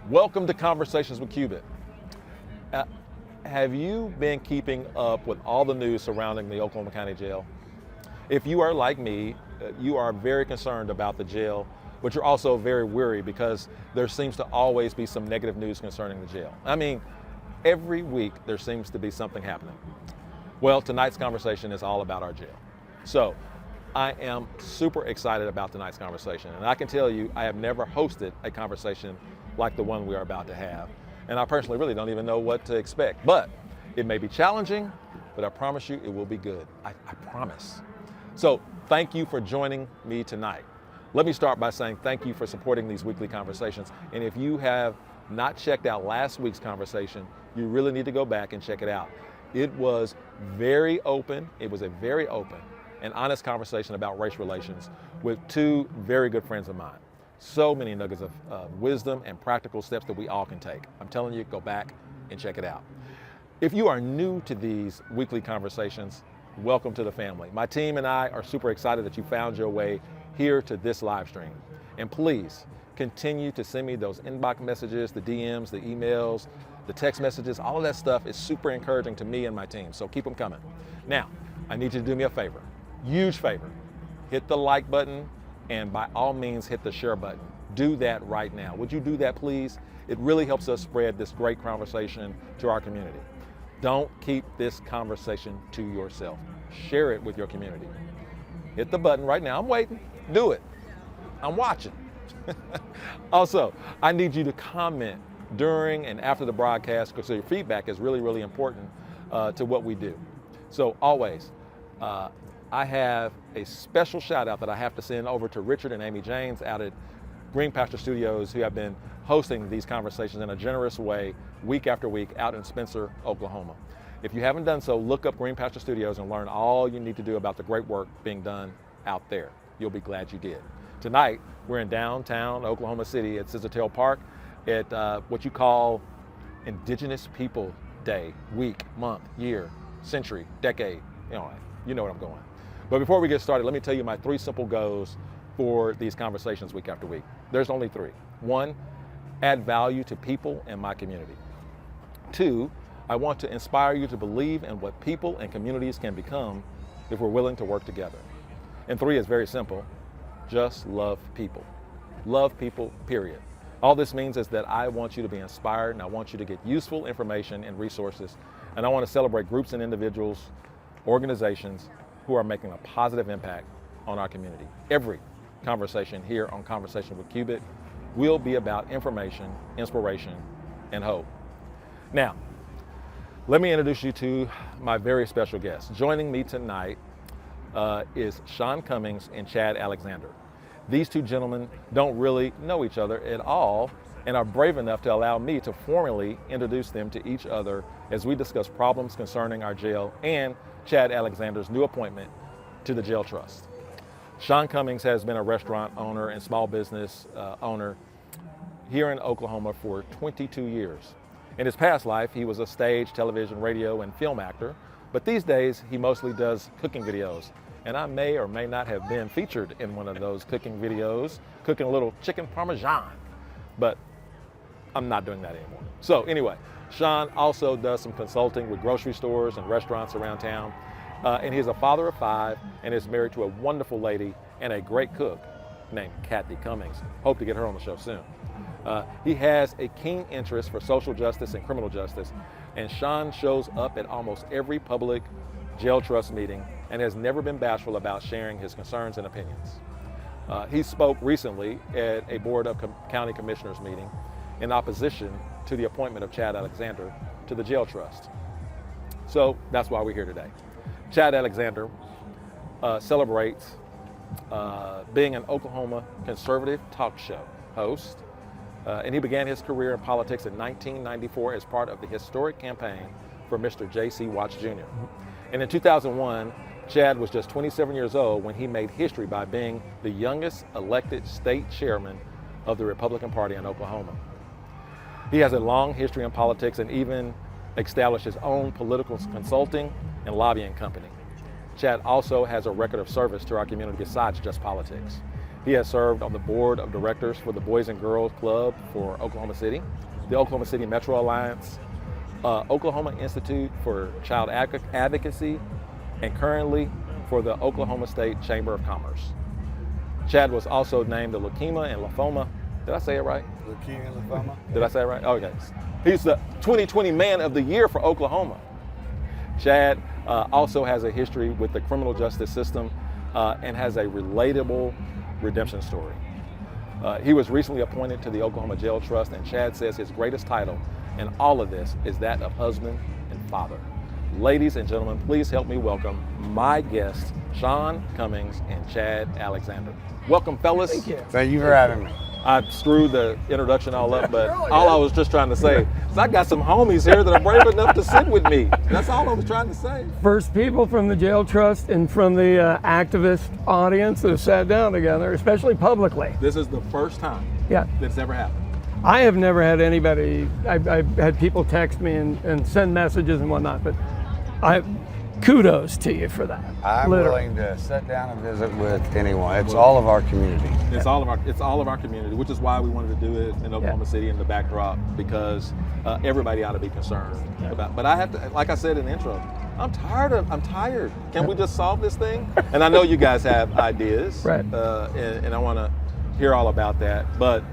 Welcome to Conversations with Cubit. Have you been keeping up with all the news surrounding the Oklahoma County Jail? If you are like me, you are very concerned about the jail, but you're also very weary because there seems to always be some negative news concerning the jail. I mean, every week there seems to be something happening. Well, tonight's conversation is all about our jail. So I am super excited about tonight's conversation, and I can tell you I have never hosted a conversation like the one we are about to have. And I personally really don't even know what to expect, but it may be challenging, but I promise you it will be good. I promise. So thank you for joining me tonight. Let me start by saying thank you for supporting these weekly conversations. And if you have not checked out last week's conversation, you really need to go back and check it out. It was very open. It was a very open and honest conversation about race relations with two very good friends of mine. So many nuggets of wisdom and practical steps that we all can take. I'm telling you, go back and check it out. If you are new to these weekly conversations, welcome to the family. My team and I are super excited that you found your way here to this live stream. And please continue to send me those inbox messages, the DMs, the emails, the text messages. All of that stuff is super encouraging to me and my team, so keep them coming. Now, I need you to do me a favor, huge favor. Hit the like button, and by all means, hit the share button. Do that right now. Would you do that, please? It really helps us spread this great conversation to our community. Don't keep this conversation to yourself. Share it with your community. Hit the button right now. I'm waiting. Do it. I'm watching. Also, I need you to comment during and after the broadcast because your feedback is really, really important to what we do. So always, I have a special shout out that I have to send over to Richard and Amy James out at Green Pasture Studios, who have been hosting these conversations in a generous way week after week out in Spencer, Oklahoma. If you haven't done so, look up Green Pasture Studios and learn all you need to do about the great work being done out there. You'll be glad you did. Tonight, we're in downtown Oklahoma City at Scissortail Park at what you call Indigenous People Day, week, month, year, century, decade. You know what I'm going. But before we get started, let me tell you my 3 simple goals for these conversations week after week. There's only 3. 1, add value to people and my community. 2, I want to inspire you to believe in what people and communities can become if we're willing to work together. And 3 is very simple, just love people. Love people, period. All this means is that I want you to be inspired, and I want you to get useful information and resources, and I want to celebrate groups and individuals, organizations who are making a positive impact on our community. Every conversation here on Conversation with Cubit will be about information, inspiration, and hope. Now, let me introduce you to my very special guest. Joining me tonight is Sean Cummings and Chad Alexander. These two gentlemen don't really know each other at all and are brave enough to allow me to formally introduce them to each other as we discuss problems concerning our jail and Chad Alexander's new appointment to the Jail Trust. Sean Cummings has been a restaurant owner and small business owner here in Oklahoma for 22 years. In his past life, he was a stage, television, radio, and film actor, but these days he mostly does cooking videos. And I may or may not have been featured in one of those cooking videos, cooking a little chicken parmesan, but I'm not doing that anymore. So anyway, Sean also does some consulting with grocery stores and restaurants around town. And he's a father of 5 and is married to a wonderful lady and a great cook named Cummings. Hope to get her on the show soon. He has a keen interest for social justice and criminal justice, and Sean shows up at almost every public jail trust meeting and has never been bashful about sharing his concerns and opinions. He spoke recently at a Board of County Commissioners meeting in opposition to the appointment of Chad Alexander to the Jail Trust. So that's why we're here today. Chad Alexander celebrates being an Oklahoma conservative talk show host, and he began his career in politics in 1994 as part of the historic campaign for Mr. J.C. Watts Jr. And in 2001, Chad was just 27 years old when he made history by being the youngest elected state chairman of the Republican Party in Oklahoma. He has a long history in politics and even established his own political consulting and lobbying company. Chad also has a record of service to our community besides just politics. He has served on the board of directors for the Boys and Girls Club for Oklahoma City, the Oklahoma City Metro Alliance, Oklahoma Institute for Child Advocacy, and currently for the Oklahoma State Chamber of Commerce. Chad was also named the Leukemia and Lymphoma. Did I say it right? Leukemia and lymphoma. Did I say it right? Oh, okay. He's the 2020 Man of the Year for Oklahoma. Chad also has a history with the criminal justice system and has a relatable redemption story. He was recently appointed to the Oklahoma Jail Trust, and Chad says his greatest title in all of this is that of husband and father. Ladies and gentlemen, please help me welcome my guests, Sean Cummings and Chad Alexander. Welcome, fellas. Thank you. Thank you for having me. I screwed the introduction all up, but all I was just trying to say is I got some homies here that are brave enough to sit with me. That's all I was trying to say. First people from the Jail Trust and from the activist audience that have sat down together, especially publicly. This is the first time that's ever happened. I have never had anybody, I've had people text me and send messages and whatnot, but kudos to you for that. I'm willing to sit down and visit with anyone. It's all of our community. It's all of our community, which is why we wanted to do it in Oklahoma City in the backdrop, because everybody ought to be concerned about. But I have to, like I said in the intro, I'm tired. Can we just solve this thing? And I know you guys have ideas, right? And I want to hear all about that. But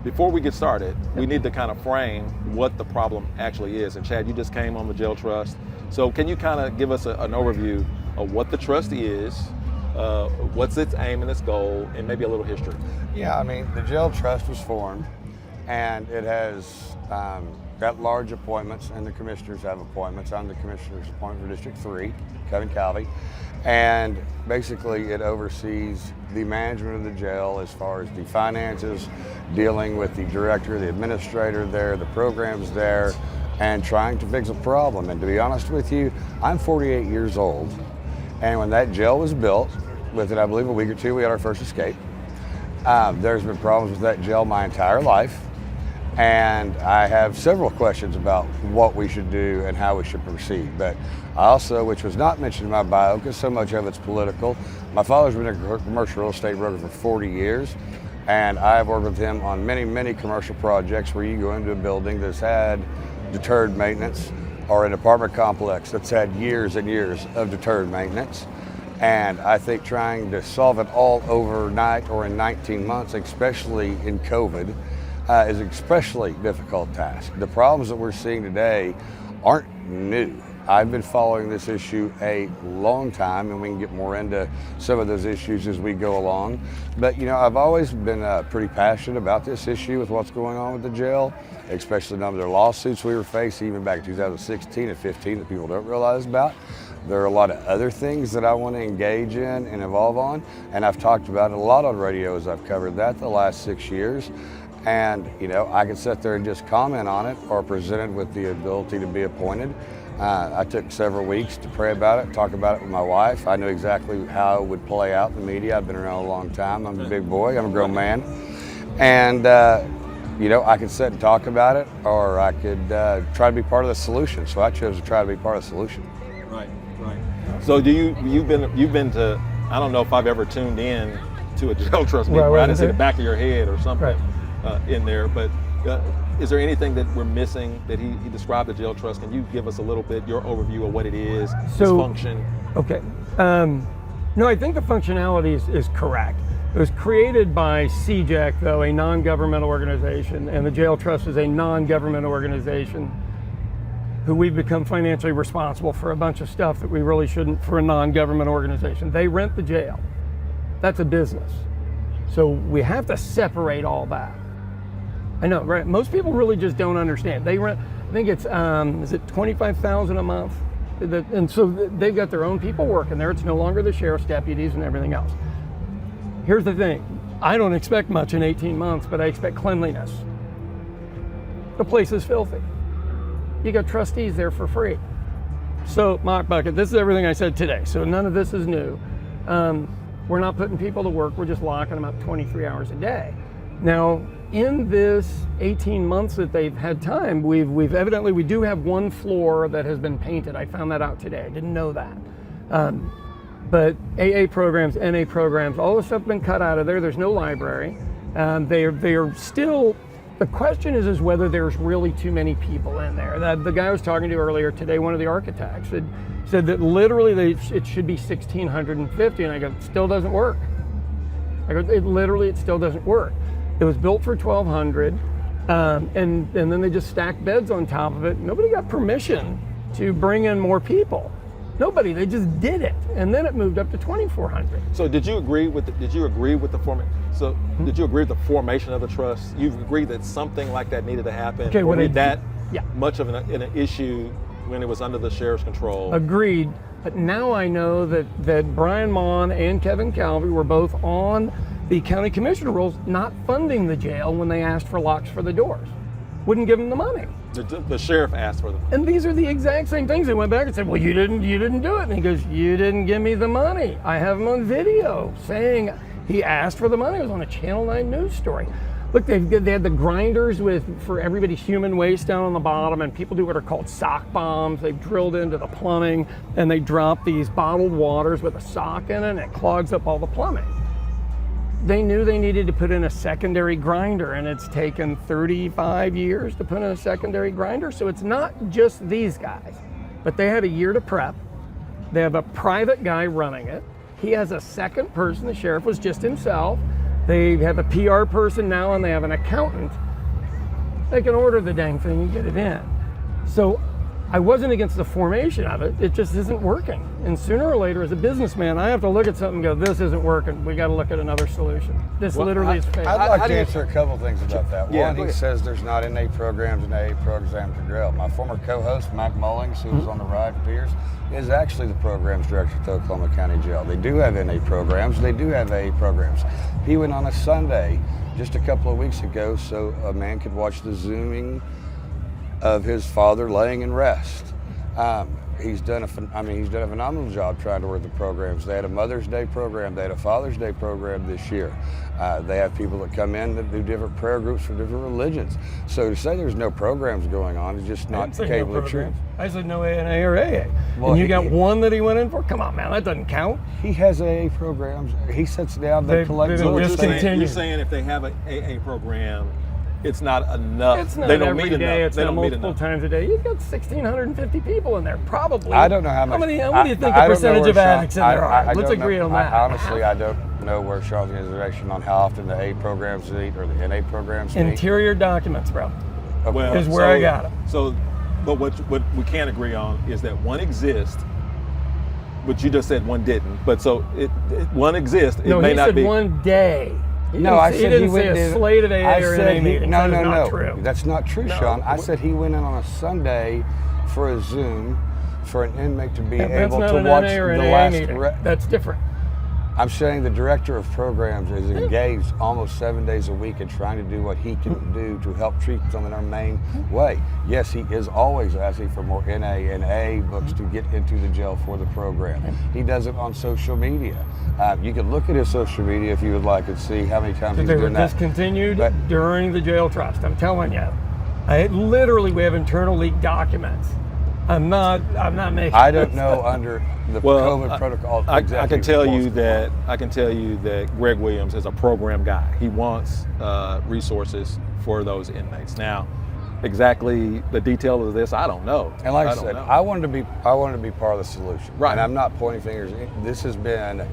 before we get started, we need to kind of frame what the problem actually is. And Chad, you just came on the Jail Trust. So can you kind of give us an overview of what the trust is, what's its aim and its goal, and maybe a little history? Yeah, I mean, the Jail Trust was formed, and it has got large appointments, and the commissioners have appointments. I'm the commissioner's appointment for District 3, Kevin Calvey, and basically it oversees the management of the jail as far as the finances, dealing with the director, the administrator there, the programs there, and trying to fix a problem. And to be honest with you, I'm 48 years old, and when that jail was built, within I believe a week or two, we had our first escape. There's been problems with that jail my entire life, and I have several questions about what we should do and how we should proceed. But I also, which was not mentioned in my bio because so much of it's political, my father's been a commercial real estate broker for 40 years, and I've worked with him on many, many commercial projects where you go into a building that's had deterred maintenance, or an apartment complex that's had years and years of deterred maintenance. And I think trying to solve it all overnight or in 19 months, especially in COVID, is an especially difficult task. The problems that we're seeing today aren't new. I've been following this issue a long time, and we can get more into some of those issues as we go along. But you know, I've always been pretty passionate about this issue with what's going on with the jail, especially the number of lawsuits we were facing even back in 2016 and 15 that people don't realize about. There are a lot of other things that I want to engage in and evolve on, and I've talked about it a lot on radio as I've covered that the last 6 years. And you know, I could sit there and just comment on it or present it with the ability to be appointed. I took several weeks to pray about it, talk about it with my wife. I knew exactly how it would play out in the media. I've been around a long time. I'm a big boy. I'm a grown man. And, you know, I could sit and talk about it, or I could try to be part of the solution. So I chose to try to be part of the solution. Right. So you've been to, I don't know if I've ever tuned in to a Jail Trust meeting, right? I didn't see the back of your head or something in there, but is there anything that we're missing that he described the Jail Trust? Can you give us a little bit, your overview of what it is, its function? Okay. No, I think the functionality is correct. It was created by CJEC, though, a non-governmental organization, and the Jail Trust is a non-government organization who we've become financially responsible for a bunch of stuff that we really shouldn't for a non-government organization. They rent the jail. That's a business. So we have to separate all that. I know, right? Most people really just don't understand. They rent, I think it's, is it $25,000 a month? And so they've got their own people working there. It's no longer the sheriff's deputies and everything else. Here's the thing. I don't expect much in 18 months, but I expect cleanliness. The place is filthy. You got trustees there for free. So, Mock Bucket, this is everything I said today. So none of this is new. We're not putting people to work. We're just locking them up 23 hours a day. Now, in this 18 months that they've had time, we've evidently, we do have one floor that has been painted. I found that out today. I didn't know that. but AA programs, NA programs, all this stuff has been cut out of there. There's no library. They are still. The question is whether there's really too many people in there. The guy I was talking to earlier today, one of the architects, said that literally it should be 1,650, and I go, it still doesn't work. I go, it still doesn't work. It was built for 1,200, and then they just stacked beds on top of it. Nobody got permission to bring in more people. Nobody. They just did it, and then it moved up to 2,400. So did you agree with the formation? So did you agree with the formation of the trust? You agreed that something like that needed to happen. Okay, or that much of an issue when it was under the sheriff's control? Agreed. But now I know that Brian Mon and Kevin Calvey were both on the county commissioner rolls, not funding the jail when they asked for locks for the doors. Wouldn't give them the money. The sheriff asked for them. And these are the exact same things. They went back and said, well, you didn't do it. And he goes, you didn't give me the money. I have him on video saying he asked for the money. It was on a Channel 9 news story. Look, they had the grinders for everybody's human waste down on the bottom, and people do what are called sock bombs. They've drilled into the plumbing, and they drop these bottled waters with a sock in it, and it clogs up all the plumbing. They knew they needed to put in a secondary grinder, and it's taken 35 years to put in a secondary grinder. So it's not just these guys, but they had a year to prep. They have a private guy running it. He has a second person. The sheriff was just himself. They have a PR person now, and they have an accountant. They can order the dang thing and get it in. So I wasn't against the formation of it. It just isn't working. And sooner or later, as a businessman, I have to look at something and go, this isn't working. We got to look at another solution. This literally is fake. I'd like to answer a couple things about that. Yeah, One, he says there's not NA programs and AA programs to grill. My former co-host, Mike Mullings, who was on the ride for years, is actually the programs director at the Oklahoma County Jail. They do have NA programs. They do have AA programs. He went on a Sunday just a couple of weeks ago so a man could watch the Zooming of his father laying in rest. He's done a phenomenal job trying to work the programs. They had a Mother's Day program. They had a Father's Day program this year. They have people that come in that do different prayer groups for different religions. So to say there's no programs going on is just not capable of truth. I said no ANA or AA. Well, and you got one that he went in for? Come on, man, that doesn't count. He has AA programs. He sits down, they collect. So you're saying if they have an AA program, it's not enough. It's not they don't every meet day. enough. It's they not don't meet multiple enough. times a day. You've got 1,650 people in there, probably. I don't know how much. How many do you think the percentage of addicts in there are? Let's agree on that. Honestly, I don't know where Sean's direction on how often the A programs meet or the NA programs meet. Interior documents, bro. Well, is where I got it. So, but what we can't agree on is that one exists, but you just said one didn't. But so one exists. It may not be. No, he said one day. I said he didn't say a slate of AA or NA meetings. No. True. That's not true, No. Sean. I said he went in on a Sunday for a Zoom for an inmate to be able to watch the last. That's different. I'm saying the director of programs is engaged almost 7 days a week in trying to do what he can do to help treat them in our main way. Yes, he is always asking for more NA and A books to get into the jail for the program. He does it on social media. You can look at his social media if you would like and see how many times he's They were doing that. discontinued during the jail trust. I'm telling you. We have internal leaked documents. I'm not making. I don't know under the COVID protocol. I can tell you that Greg Williams is a program guy. He wants resources for those inmates. Now, exactly the detail of this, I don't know. And like I said, I wanted to be part of the solution. Right. And I'm not pointing fingers. This has been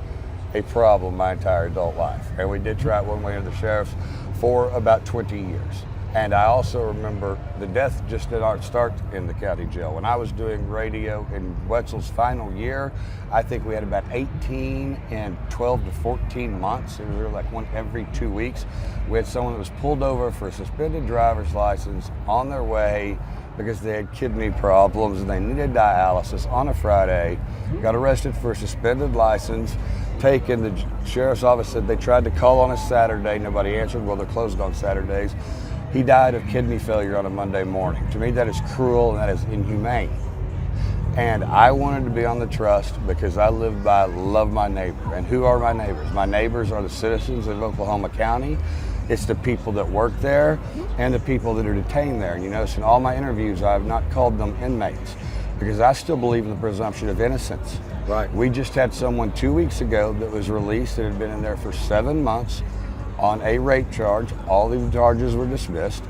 a problem my entire adult life, and we did try it one way or the sheriff's for about 20 years. And I also remember the death just did not start in the county jail. When I was doing radio in Wetzel's final year, I think we had about 18 and 12 to 14 months. It was like one every 2 weeks. We had someone that was pulled over for a suspended driver's license on their way because they had kidney problems and they needed dialysis on a Friday, got arrested for a suspended license, taken. The sheriff's office said they tried to call on a Saturday, nobody answered. Well, they're closed on Saturdays. He died of kidney failure on a Monday morning. To me, that is cruel and that is inhumane. And I wanted to be on the trust because I live by love my neighbor. And who are my neighbors? My neighbors are the citizens of Oklahoma County. It's the people that work there and the people that are detained there. And you notice in all my interviews, I have not called them inmates. because I still believe in the presumption of innocence. Right. We just had someone 2 weeks ago that was released that had been in there for 7 months on a rape charge. All the charges were dismissed,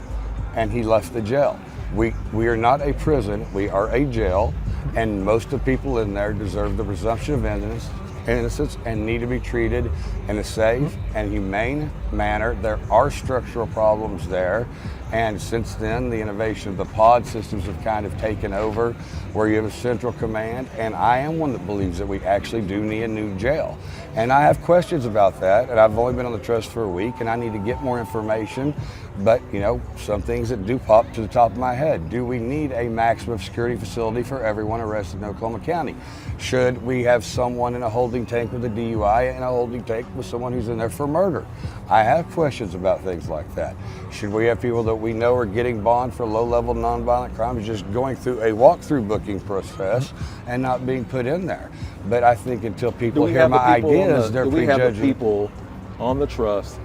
and he left the jail. We are not a prison, we are a jail, and most of the people in there deserve the presumption of innocence and need to be treated in a safe and humane manner. There are structural problems there, and since then the innovation of the pod systems have kind of taken over, where you have a central command, and I am one that believes that we actually do need a new jail. And I have questions about that, and I've only been on the trust for a week, and I need to get more information. But, you know, some things that do pop to the top of my head. Do we need a maximum security facility for everyone arrested in Oklahoma County? Should we have someone in a holding tank with a DUI and a holding tank with someone who's in there for murder? I have questions about things like that. Should we have people that we know are getting bond for low-level nonviolent crimes just going through a walkthrough booking process and not being put in there? But I think until people hear my ideas, they're prejudging. Do we have the people on the trust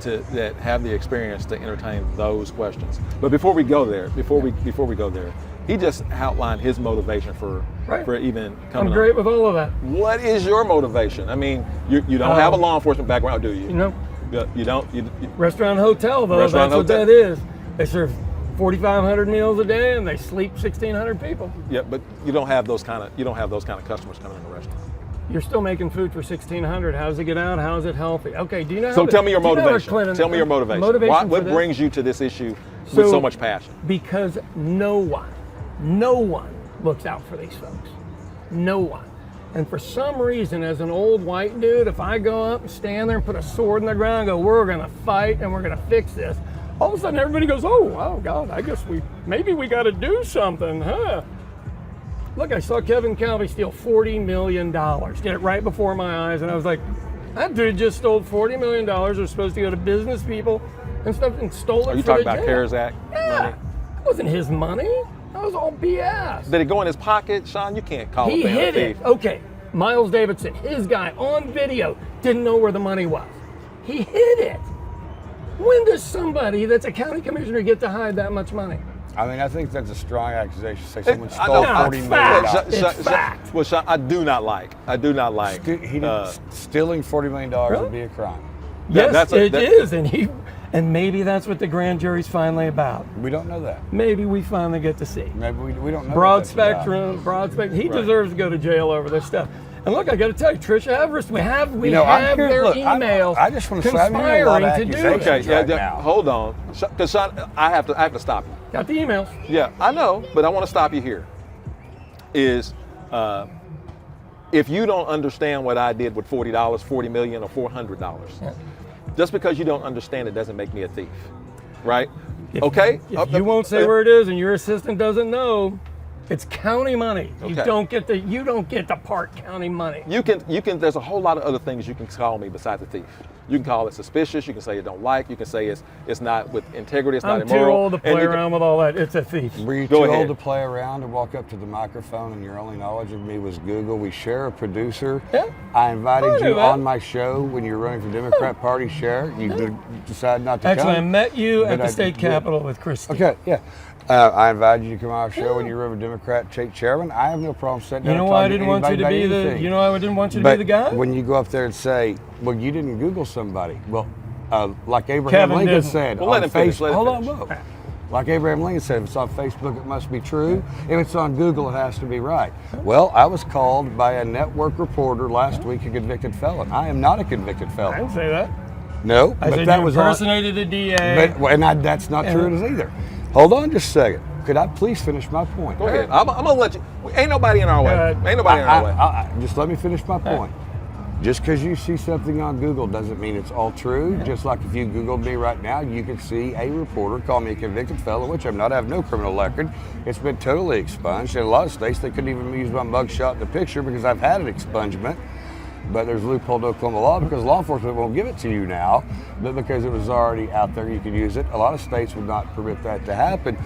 that have the experience to entertain those questions? But before we go there, he just outlined his motivation for even coming. I'm great with all of that. What is your motivation? I mean, you don't have a law enforcement background, do you? No. You don't. Restaurant hotel though. Restaurant that's hotel. what that is. They serve 4,500 meals a day and they sleep 1,600 people. Yeah, but you don't have those kind of customers coming in the restaurant. You're still making food for 1,600. How does it get out? How is it healthy? Okay, do you know? So tell me your motivation. Tell me your motivation. What brings you to this issue with so much passion? Because no one looks out for these folks. No one. And for some reason, as an old white dude, if I go up and stand there and put a sword in the ground and go, we're gonna fight and we're gonna fix this, all of a sudden everybody goes, oh God, I guess maybe we gotta do something, huh? Look, I saw Kevin Calvey steal $40 million. Did it right before my eyes, and I was like, that dude just stole $40 million. They're supposed to go to business people and stuff and stole it. Are you talking about CARES Act money? money? That wasn't his money. That was all BS. Did it go in his pocket, Sean? You can't call it a thief. He hid it. Okay, Miles Davidson, his guy on video, didn't know where the money was. He hid it. When does somebody that's a county commissioner get to hide that much money? I mean, I think that's a strong accusation to say someone stole $40 million. It's fact. Well, Sean, I do not like. Stealing $40 million would be a crime. Yes, it is, and maybe that's what the grand jury's finally about. We don't know that. Maybe we finally get to see. Maybe we don't know. Broad spectrum. He deserves to go to jail over this stuff. And look, I got to tell you, Trisha Everest, we have their emails. I just want to say, conspiring to do it. Okay, hold on, because Sean, I have to stop you. Got the emails. Yeah, I know, but I want to stop you here. If you don't understand what I did with $40, $40 million, or $400, just because you don't understand it doesn't make me a thief, right? If you won't say where it is and your assistant doesn't know, it's county money. Okay. You don't get the part county money. You can. There's a whole lot of other things you can call me besides a thief. You can call it suspicious. You can say you don't like. You can say it's not with integrity. It's not immoral. I'm too old to play around with all that. It's a thief. Were you too old to play around and walk up to the microphone and your only knowledge of me was Google? We share a producer. Yeah. I invited you on my show when you were running for Democrat Party chair. You decided not to come. Actually, I met you at the state capitol with Christie. Okay, yeah. I invited you to come on our show when you were a Democrat state chairman. I have no problem sitting down and talking to anybody about anything. You know why I didn't want you to be the guy? When you go up there and say, well, you didn't Google somebody. Well, like Abraham Lincoln said on Facebook. Hold on, whoa. Like Abraham Lincoln said, if it's on Facebook, it must be true. If it's on Google, it has to be right. Well, I was called by a network reporter last week, a convicted felon. I am not a convicted felon. I didn't say that. No, I said you impersonated a DA. That's not true either. Hold on just a second. Could I please finish my point? Go ahead. I'm going to let you. Ain't nobody in our way. Ain't nobody in our way. Just let me finish my point. Just because you see something on Google doesn't mean it's all true. Just like if you Googled me right now, you could see a reporter call me a convicted felon, which I'm not. I have no criminal record. It's been totally expunged. In a lot of states, they couldn't even use my mugshot in the picture because I've had an expungement. But there's a loophole to Oklahoma law because law enforcement won't give it to you now, but because it was already out there, you can use it. A lot of states would not permit that to happen,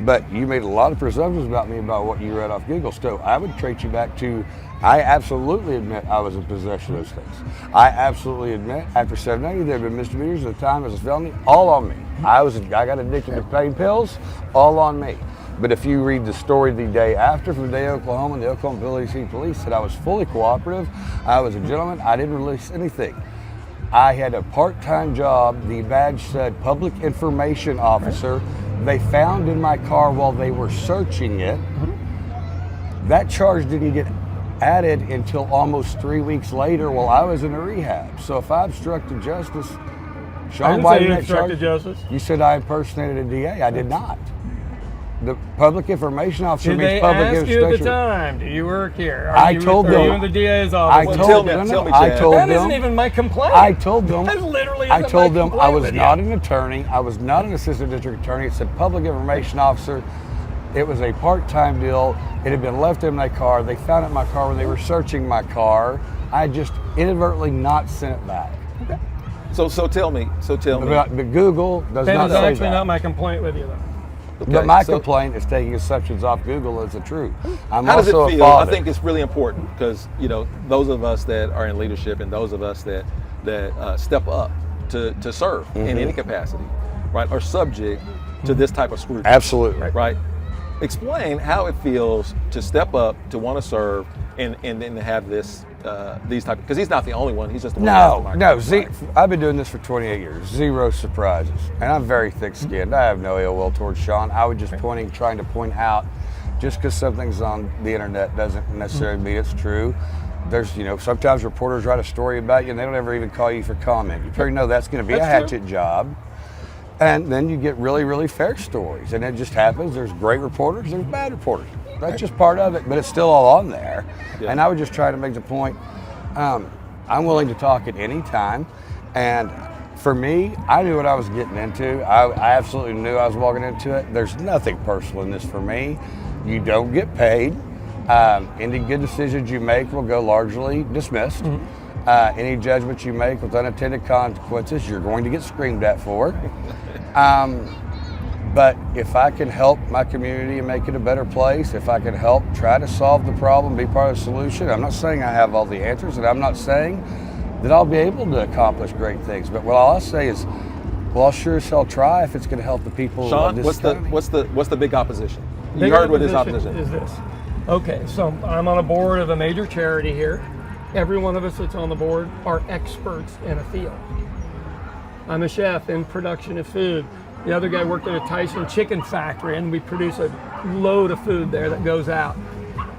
but you made a lot of presumptions about me about what you read off Google. So I would trace you back to, I absolutely admit I was in possession of those things. I absolutely admit after 790 there have been misdemeanors at the time as a felony, all on me. I got addicted to pain pills, all on me. But if you read the story the day after from the day of Oklahoma, the Oklahoma City Police said I was fully cooperative. I was a gentleman. I didn't release anything. I had a part-time job. The badge said public information officer. They found in my car while they were searching it. That charge didn't get added until almost 3 weeks later while I was in a rehab. So if I obstructed justice, Sean, why didn't that charge? Justice. You said I impersonated a DA. I did not. The public information officer Did means they public ask you at the information. time, do you work here? I told them. Are you in the DA's office? I Well, told tell them. me, tell me, I Chad. told That them. isn't even my complaint. I told them. That literally I isn't told my them I complaint was with not you. an attorney. I was not an assistant district attorney. It said public information officer. It was a part-time deal. It had been left in my car. They found it in my car when they were searching my car. I just inadvertently not sent it back. So tell me. But Google does That not is say actually that. not my complaint with you, though. Okay, But my so complaint is taking assumptions off Google as the truth. I'm how does it also feel? a father. I think it's really important because those of us that are in leadership and those of us that step up to serve in any capacity, right, are subject to this type of scrutiny. Absolutely. Right. Explain how it feels to step up, to want to serve, and then to have these type, because he's not the only one. He's just the one. No. I've been doing this for 28 years. Zero surprises, and I'm very thick-skinned. I have no ill will towards Sean. I was just trying to point out, just because something's on the internet doesn't necessarily mean it's true. There's, sometimes reporters write a story about you, and they don't ever even call you for comment. You pretty know that's going to be a hatchet job. And then you get really, really fair stories, and it just happens. There's great reporters, there's bad reporters. That's just part of it, but it's still all on there. Yeah. And I would just try to make the point, I'm willing to talk at any time. And for me, I knew what I was getting into. I absolutely knew I was walking into it. There's nothing personal in this for me. You don't get paid. Any good decisions you make will go largely dismissed. Any judgments you make with unintended consequences, you're going to get screamed at for. But if I can help my community and make it a better place, if I can help try to solve the problem, be part of the solution, I'm not saying I have all the answers, and I'm not saying that I'll be able to accomplish great things. But what I'll say is, well, I'll sure as hell try if it's going to help the people Sean, of this county. what's the big opposition? You Big heard what his opposition is this. Okay, so I'm on a board of a major charity here. Every one of us that's on the board are experts in a field. I'm a chef in production of food. The other guy worked at a Tyson chicken factory, and we produce a load of food there that goes out.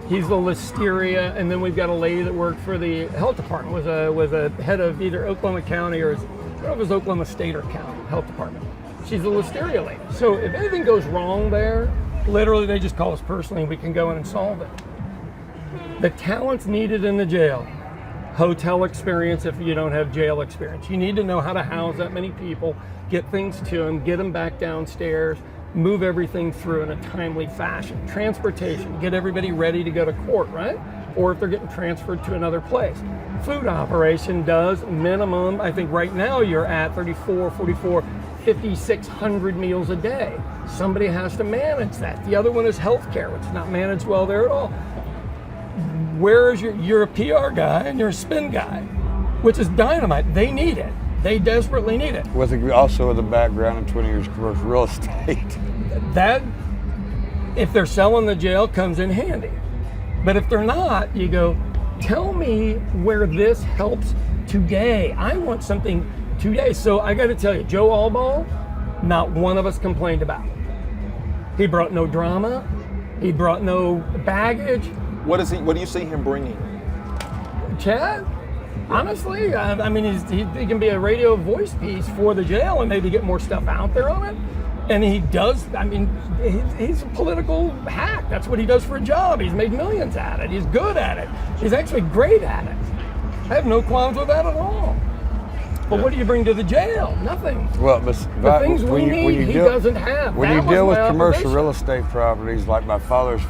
He's the listeria, and then we've got a lady that worked for the health department, was a head of either Oklahoma County or it was Oklahoma State or County Health Department. She's the listeria lady. So if anything goes wrong there, literally they just call us personally and we can go in and solve it. The talent's needed in the jail. Hotel experience if you don't have jail experience. You need to know how to house that many people, get things to them, get them back downstairs, move everything through in a timely fashion. Transportation, get everybody ready to go to court, right? Or if they're getting transferred to another place. Food operation does minimum, I think right now you're at 34, 44, 5,600 meals a day. Somebody has to manage that. The other one is healthcare, which is not managed well there at all. Where is you're a PR guy and you're a spin guy, which is dynamite. They need it. They desperately need it. Also with a background in 20 years of commercial real estate. That, if they're selling the jail, comes in handy. But if they're not, you go, tell me where this helps today. I want something today. So I got to tell you, Joe Allball, not one of us complained about it. He brought no drama. He brought no baggage. What do you see him bringing? Chad, honestly, I mean, he can be a radio voice piece for the jail and maybe get more stuff out there on it. And he does, I mean, he's a political hack. That's what he does for a job. He's made millions at it. He's good at it. He's actually great at it. I have no qualms with that at all. But what do you bring to the jail? Nothing. Well, the things we need, he doesn't have. When you deal with commercial real estate properties, like my father's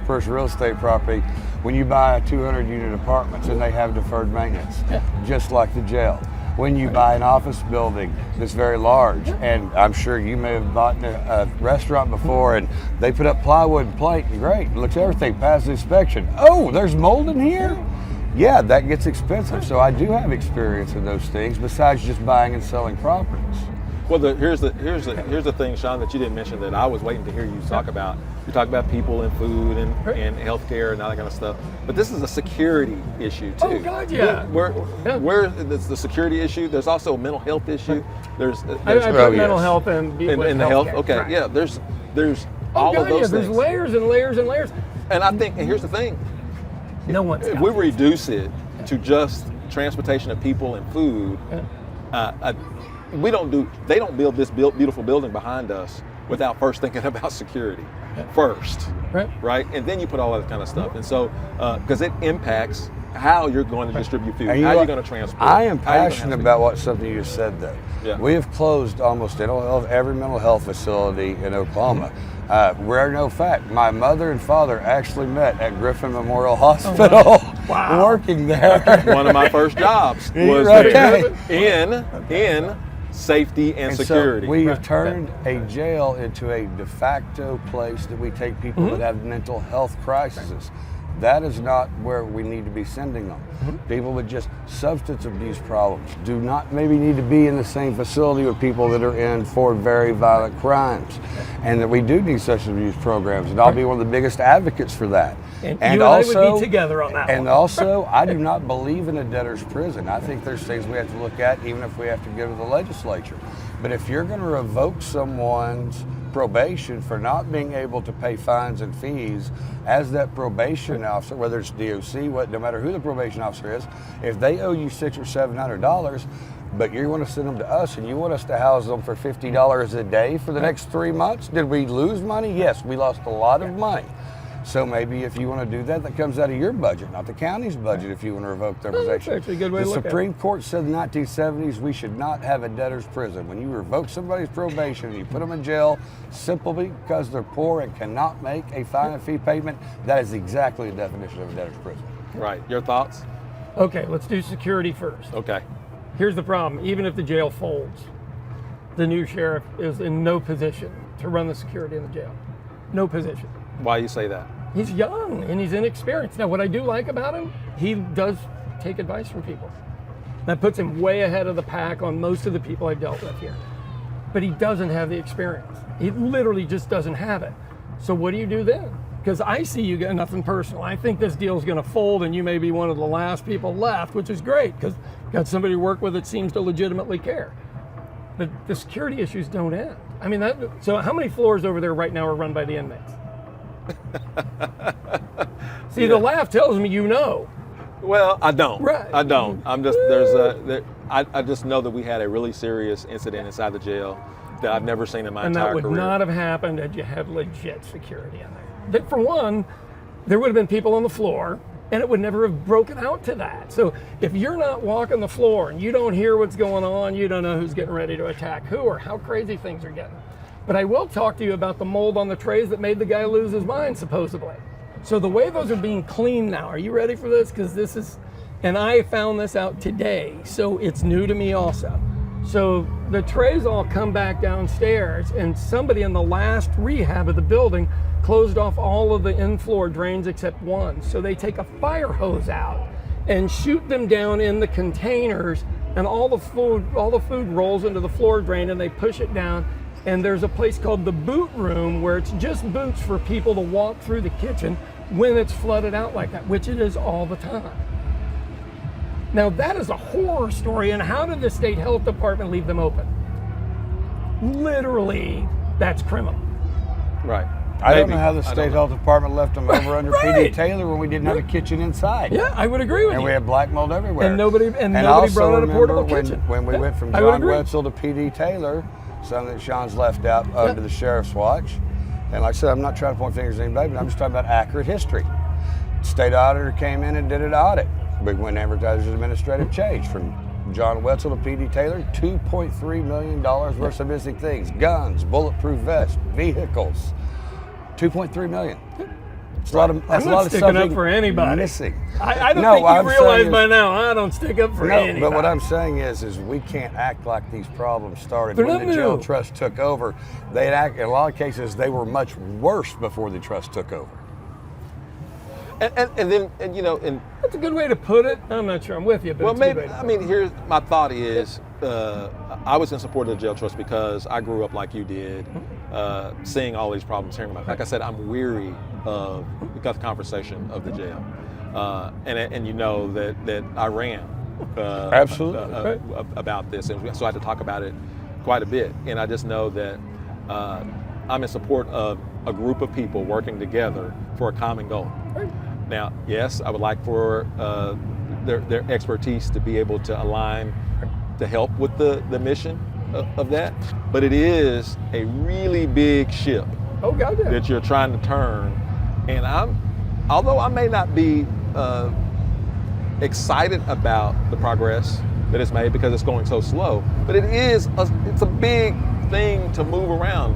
first real estate property, when you buy 200-unit apartments and they have deferred maintenance, just like the jail. When you buy an office building that's very large, and I'm sure you may have bought in a restaurant before, and they put up plywood and plate, and great, looks everything, passes inspection. Oh, there's mold in here? Yeah, that gets expensive. So I do have experience in those things besides just buying and selling properties. Well, here's the thing, Sean, that you didn't mention that I was waiting to hear you talk about. You talk about people and food and healthcare and all that kind of stuff. But this is a security issue too. Oh God, yeah. Where the security issue, there's also a mental health issue. There's I put mental health and the health. Okay, right. yeah. There's all of those There's things. layers and layers and layers. And I think, and here's the thing. No one's. If we reduce it to just transportation of people and food, they don't build this beautiful building behind us without first thinking about security first, right? And then you put all that kind of stuff. And so, because it impacts how you're going to distribute food, how you're going to transport. I am passionate about something you said though. Yeah. We have closed almost every mental health facility in Oklahoma. Rare no fact, my mother and father actually met at Griffin Memorial Hospital, working there. One of my first jobs was in safety and security. So we have turned a jail into a de facto place that we take people that have mental health crises. That is not where we need to be sending them. People with just substance abuse problems do not maybe need to be in the same facility with people that are in for very violent crimes. And that we do need substance abuse programs, and I'll be one of the biggest advocates for that. And also, I would be together on that and one. also, I do not believe in a debtor's prison. I think there's things we have to look at, even if we have to go to the legislature. But if you're going to revoke someone's probation for not being able to pay fines and fees, as that probation officer, whether it's DOC, no matter who the probation officer is, if they owe you $600 or $700, but you want to send them to us and you want us to house them for $50 a day for the next 3 months, did we lose money? Yes, we lost a lot of money. So maybe if you want to do that, that comes out of your budget, not the county's budget, if you want to revoke their possession. That's actually a good way to look at it. The Supreme Court said in the 1970s we should not have a debtor's prison. When you revoke somebody's probation and you put them in jail simply because they're poor and cannot make a fine and fee payment, that is exactly the definition of a debtor's prison. Right. Your thoughts? Okay, let's do security first. Okay. Here's the problem. Even if the jail folds, the new sheriff is in no position to run the security in the jail. No position. Why you say that? He's young and he's inexperienced. Now, what I do like about him, he does take advice from people. That puts him way ahead of the pack on most of the people I've dealt with here. But he doesn't have the experience. He literally just doesn't have it. So what do you do then? Because I see you got nothing personal. I think this deal's going to fold and you may be one of the last people left, which is great because you've got somebody to work with that seems to legitimately care. But the security issues don't end. I mean, so how many floors over there right now are run by the inmates? See, the laugh tells me you know. Well, I don't. Right. I don't. I'm just I just know that we had a really serious incident inside the jail that I've never seen in my entire career. And that would not have happened had you had legit security in there. For one, there would have been people on the floor, and it would never have broken out to that. So if you're not walking the floor and you don't hear what's going on, you don't know who's getting ready to attack who or how crazy things are getting. But I will talk to you about the mold on the trays that made the guy lose his mind, supposedly. So the way those are being cleaned now, are you ready for this? Because this is, and I found this out today, so it's new to me also. So the trays all come back downstairs, and somebody in the last rehab of the building closed off all of the in-floor drains except one. So they take a fire hose out and shoot them down in the containers, and all the food rolls into the floor drain, and they push it down. And there's a place called the boot room where it's just boots for people to walk through the kitchen when it's flooded out like that, which it is all the time. Now that is a horror story, and how did the state health department leave them open? Literally, that's criminal. Right. I don't know how the state health department left them over under PD Taylor when we didn't have a kitchen inside. Yeah, I would agree with you. And we had black mold everywhere. And nobody brought out a portable kitchen. When we went from John Wetzel to PD Taylor, something that Sean's left out under the sheriff's watch. And like I said, I'm not trying to point fingers at anybody, but I'm just talking about accurate history. State auditor came in and did an audit. But when advertisers administrative change from John Wetzel to PD Taylor, $2.3 million worth of missing things: guns, bulletproof vests, vehicles. $2.3 million. That's a lot of. That's I'm a lot not of sticking up for anybody. Missing. I don't think you realize by now I don't stick up for anybody. But what I'm saying is we can't act like these problems started They're when the jail new. trust took over. They'd act, in a lot of cases, they were much worse before the trust took over. And then you know, and That's a good way to put it. I'm not sure I'm with you, but well, it's a good maybe way to I put mean, here's my thought is I was in support of the jail trust because I grew up like you did, seeing all these problems, hearing about it. Like I said, I'm weary of the conversation of the jail, and you know that I ran Absolutely. about this, and so I had to talk about it quite a bit. And I just know that I'm in support of a group of people working together for a common goal. Now, yes, I would like for their expertise to be able to align to help with the mission of that, but it is a really big ship Oh, God, yeah. that you're trying to turn. And although I may not be excited about the progress that it's made because it's going so slow, but it's a big thing to move around.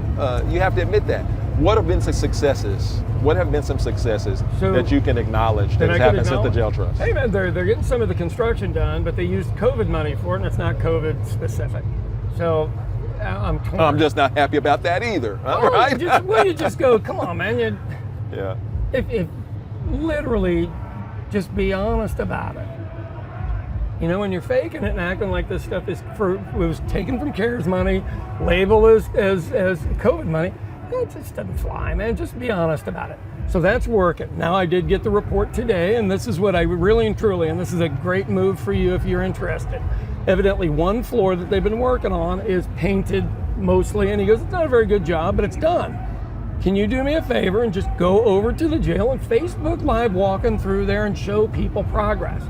You have to admit that. What have been some successes? What have been some successes So, that you can acknowledge that has happened since the jail trust? Hey man, they're getting some of the construction done, but they used COVID money for it, and it's not COVID specific. So I'm torn. I'm just not happy about that either. Oh, Right? you just go, come on, man. Yeah. If literally, just be honest about it. You know, when you're faking it and acting like this stuff it was taken from CARES money, label as COVID money, it just doesn't fly, man. Just be honest about it. So that's working. Now I did get the report today, and this is what I really and truly, and this is a great move for you if you're interested. Evidently one floor that they've been working on is painted mostly, and he goes, it's not a very good job, but it's done. Can you do me a favor and just go over to the jail and Facebook Live walking through there and show people progress?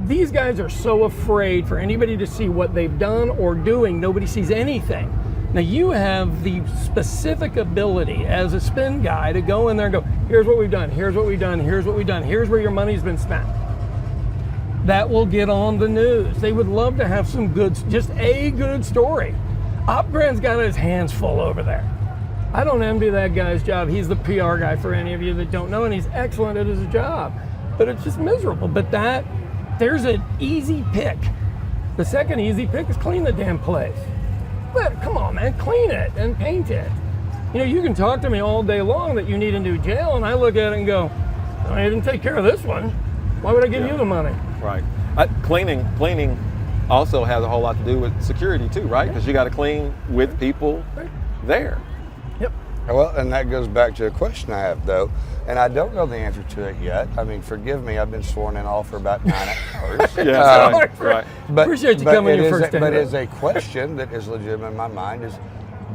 These guys are so afraid for anybody to see what they've done or doing. Nobody sees anything. Now you have the specific ability as a spin guy to go in there and go, here's what we've done, here's what we've done, here's what we've done, here's where your money's been spent. That will get on the news. They would love to have just a good story. Opgrad's got his hands full over there. I don't envy that guy's job. He's the PR guy for any of you that don't know, and he's excellent at his job. But it's just miserable. But there's an easy pick. The second easy pick is clean the damn place. But come on, man, clean it and paint it. You know, you can talk to me all day long that you need a new jail, and I look at it and go, I didn't take care of this one. Why would I give you the money? Right. Cleaning also has a whole lot to do with security too, right? Because you got to clean with people there. Yep. Well, and that goes back to a question I have, though, and I don't know the answer to it yet. I mean, forgive me, I've been sworn in all for about 9 hours. Yeah, right. Appreciate you coming your first day. But it's a question that is legitimate in my mind is,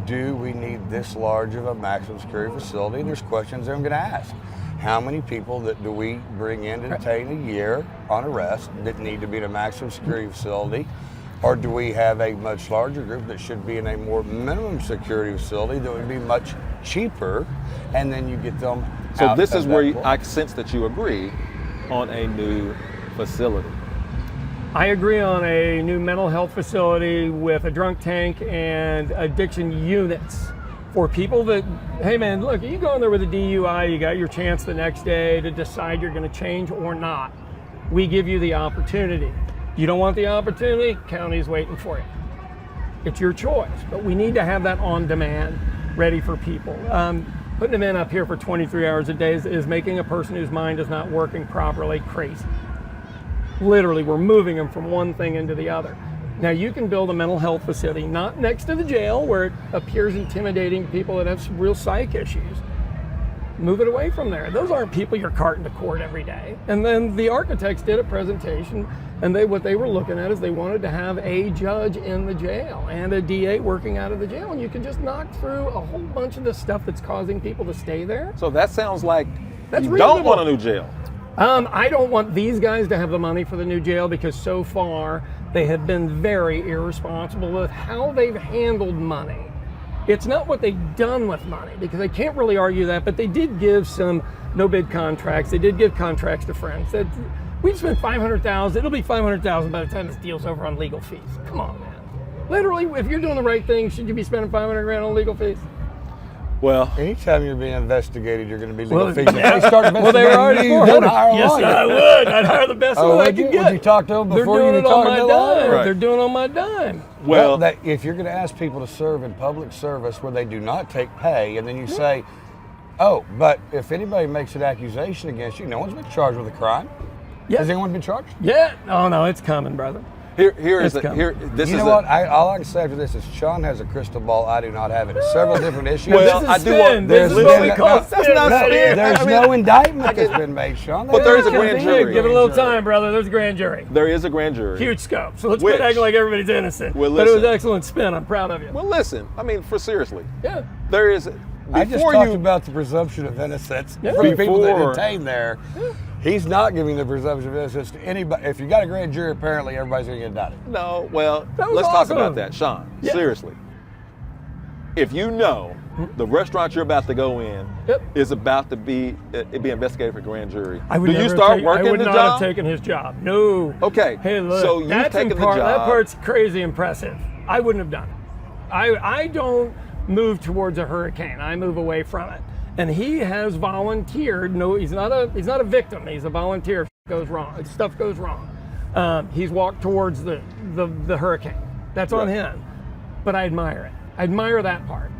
do we need this large of a maximum security facility? There's questions that I'm going to ask. How many people do we bring in to detain a year on arrest that need to be in a maximum security facility? Or do we have a much larger group that should be in a more minimum security facility that would be much cheaper, and then you get them So out this of is where that I sense that you agree on a new facility. I agree on a new mental health facility with a drunk tank and addiction units for people that, hey man, look, you go in there with a DUI, you got your chance the next day to decide you're going to change or not. We give you the opportunity. You don't want the opportunity, county's waiting for you. It's your choice, but we need to have that on demand ready for people. Putting them in up here for 23 hours a day is making a person whose mind is not working properly crazy. Literally, we're moving them from one thing into the other. Now you can build a mental health facility, not next to the jail where it appears intimidating to people that have some real psych issues. Move it away from there. Those aren't people you're carting to court every day. And then the architects did a presentation, and what they were looking at is they wanted to have a judge in the jail and a DA working out of the jail, and you can just knock through a whole bunch of the stuff that's causing people to stay there. So that sounds like That's you reasonable. don't want a new jail. I don't want these guys to have the money for the new jail because so far they have been very irresponsible with how they've handled money. It's not what they've done with money, because I can't really argue that, but they did give some no-bid contracts. They did give contracts to friends. We've spent $500,000. It'll be $500,000 by the time this deal's over on legal fees. Come on, man. Literally, if you're doing the right thing, should you be spending $500,000 on legal fees? Well, anytime you're being investigated, you're going to be legal Well, fees. If they start investigating well, they were already you, they'd hire a Yes, lawyer. I would. I'd hire the best one I would could you? get. Would you talk to them before They're you doing it on talk my to the lawyer? dime. Right. They're doing it on my dime. well, that if you're going to ask people to serve in public service where they do not take pay, and then you say, Oh, but if anybody makes an accusation against you, no one's been charged with a crime. Yeah. Has anyone been charged? Yeah. Oh no, it's coming, brother. This You is know what? All I can say after this is Sean has a crystal ball. I do not have it. It's several different issues. Well, this is I do spin. want- This is there's what been- we call no, spin. not right spin. here. There's I mean, no indictment that's been made, Sean. But there is a grand Big. jury. Give it a little time, brother. There's a grand jury. There is a grand jury. Huge scope. So let's Which- quit acting like everybody's innocent. Well, but it was listen. excellent spin. I'm proud of you. Well, listen. I mean, for seriously, Yeah. there is. I just Before talked you, about the presumption of innocence Yeah. for the people that Before- detain there. He's not giving the presumption of innocence to anybody. If you got a grand jury, apparently everybody's going to get indicted. no. Well, That was let's awesome. talk about that, Sean. Yeah. Seriously, if you know the restaurant you're about to go in Yep. is about to be investigated for grand jury, I would do you never start take- working I would the not job? have taken his job. No. Okay, Hey, look. so you've that's taken the That job. part's crazy impressive. I wouldn't have done it. I don't move towards a hurricane. I move away from it. And he has volunteered. No, he's not a victim. He's a volunteer. If stuff goes wrong. He's walked towards the hurricane. That's on Right. him. But I admire it. I admire that part.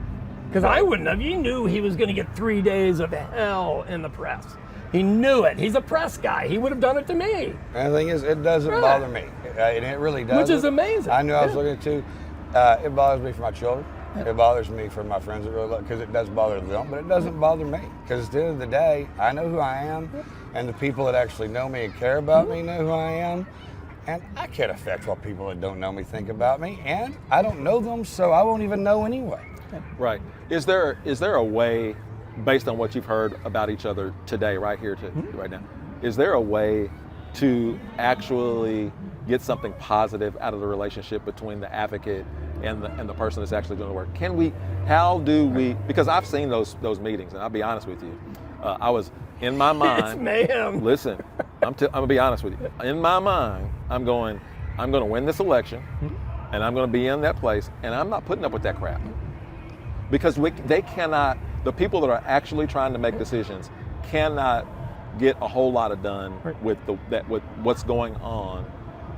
Because I wouldn't have. You knew he was going to get 3 days of hell in the press. He knew it. He's a press guy. He would have done it to me. And the thing is, it doesn't Right. bother me. And it really doesn't. Which is amazing. I knew I was Yeah. looking at too. It bothers me for my children. It bothers me for my friends that really love, because it does bother them, but it doesn't bother me. Because at the end of the day, I know who I am, and the people that actually know me and care about me know who I am. And I can't affect what people that don't know me think about me, and I don't know them, so I won't even know anyway. Right. Is there a way, based on what you've heard about each other today, right here, right now, is there a way to actually get something positive out of the relationship between the advocate and the person that's actually doing the work? How do we, because I've seen those meetings, and I'll be honest with you, I was in my mind. It's mayhem. Listen, I'm gonna be honest with you. In my mind, I'm going to win this election, and I'm going to be in that place, and I'm not putting up with that crap. Because they cannot, the people that are actually trying to make decisions cannot get a whole lot of done with what's going on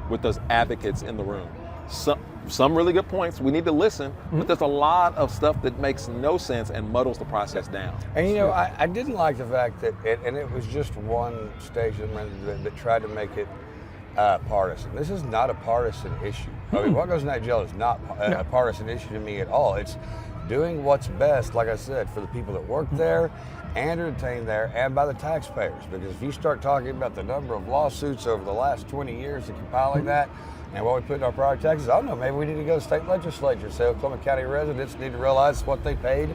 with those advocates in the room. Some really good points. We need to listen, but there's a lot of stuff that makes no sense and muddles the process down. And you know, I didn't like the fact that, and it was just one station that tried to make it partisan. This is not a partisan issue. I mean, what goes in that jail is not a partisan issue to me at all. It's doing what's best, like I said, for the people that work there and are detained there, and by the taxpayers. Because if you start talking about the number of lawsuits over the last 20 years and compiling that, and what we put in our property taxes, I don't know, maybe we need to go to state legislature, say Oklahoma County residents need to realize what they paid